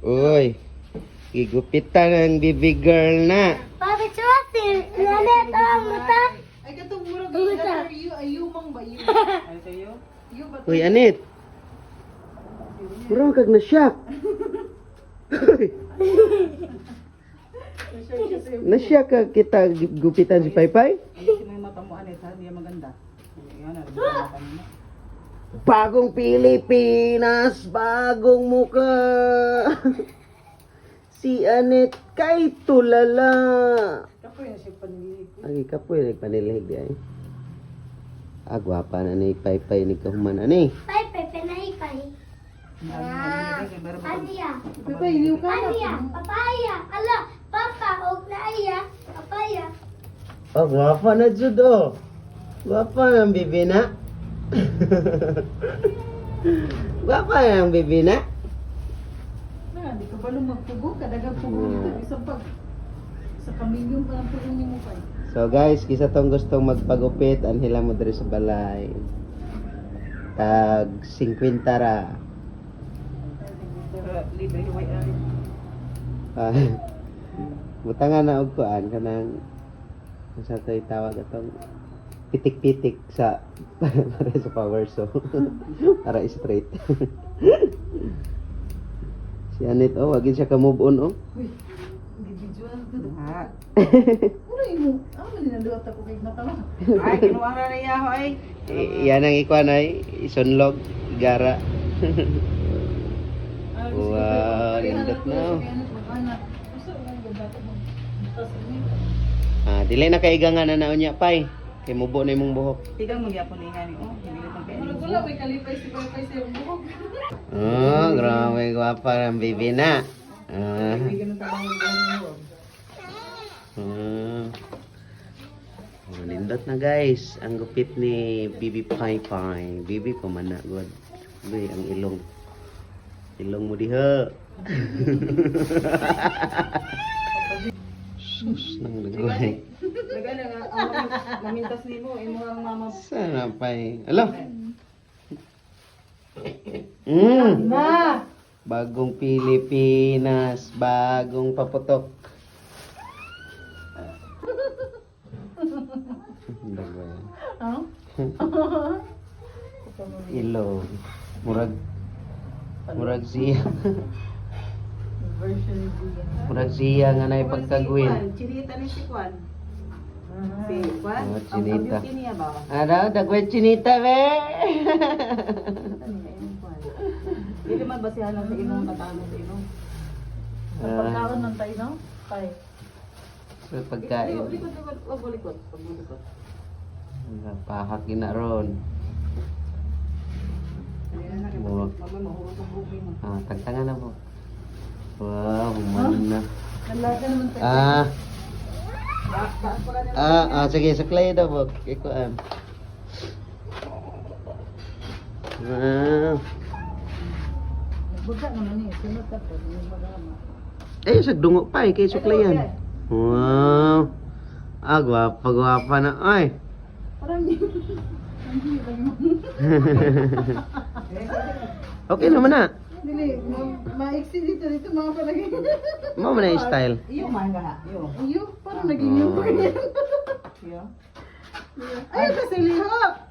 Uy, gigupitan ang baby girl na. Bakit suwasin? Nana ito ang mata. Ay, katong murag ayumang ba yun? Ay, kayo? Yung ba? Uy, Anit. Murang kag na-shock. Na-shock ka kita gupitan si Paypay? Hindi mo yung mata mo, Anet, ha? Hindi yan maganda. Yan, mata mo. Bagong Pilipinas, bagong muka. Si Anet kay tulala. Kapoy na siya panilig. Ay, kapoy nagpanilig ay. Agwapa na ni Paypay ni kahuman ani. Pay, penay, pay. Aniya. Pipay, iliw ka na. Aniya. Papaya. Ala, papa, og na iya. Papaya. Oh, gwapa na jud oh. Gwapa ng bibi na. Gwapa ng bibi na. Di ka ba lumagpugo? Kadagang pugo dito. Isang pag... Sa kamilyong pa ang pugo niyo mo pa. So guys, kisa tong gustong magpagupit, anhila mo diri sa balay. Tag 50 ra. Libre yung way ari. Ah, butangan na og kuan kanang sa tay tawag atong pitik-pitik sa para sa power so para straight. Si Anet oh, wag siya ka move on oh. Uy, individual ka doon. Ano mo? Ano man nilanduat ako kay mata mo? Ay, kinuha na niya ako ay. Yan ang ikuan ay isunlog igara. Wow, lindot na oh. Ah, dili na kay igangan na naon niya pay. Kay mubo na imong buhok. Tigang magyapon ni hani oh. Hindi na kay ano. Wala may kalipay si Paypay sa iyong buhok. Oh, grabe gwapa ng baby na. Ah. Hindi ganun talaga yung buhok. Oh, lindot na guys. Ang gupit ni Bibi Paypay. Bibi pa man na god. Uy, ang ilong. Ilong mo diha. Sus, nang nagawin. Nagana nga ang mamintas nimo imo ang mama. Sana pay. Alo. Na. Bagong Pilipinas, bagong paputok. Oh? Ilong. Murag siya. Version vegan. Murag siya nga na ipagkagwin. Chinita ni si Kwan. Si Kwan? Oh, Ang chinita. beauty niya ba? Ano? Dagwet chinita, be! Hindi man basihan lang sa inong katano sa inong. Pagkaroon ng tayo, no? Tayo. So, pagkain. Likod. Wag mo likod. Pahakin na ron. Mo. Mama, mahurot ang buhay mo. Ah, tagtangan na po. Wow, human na. Nalaga naman tayo. Baas pa ka nila. Sige, suklay daw po. Ikuan. Wow. Buka naman eh. Sunod ka po. Magama. Eh, sa dungo pa eh, kay suklayan. Wow. Gwapa na. Ay. Parang hindi lang mo. Okay naman na. Dili, ma-exit dito mga palagi. Mo man na yung style. Iyo man ka ha. Iyo, parang naging yung pa ganyan. Iyo. Ay, kasi liha.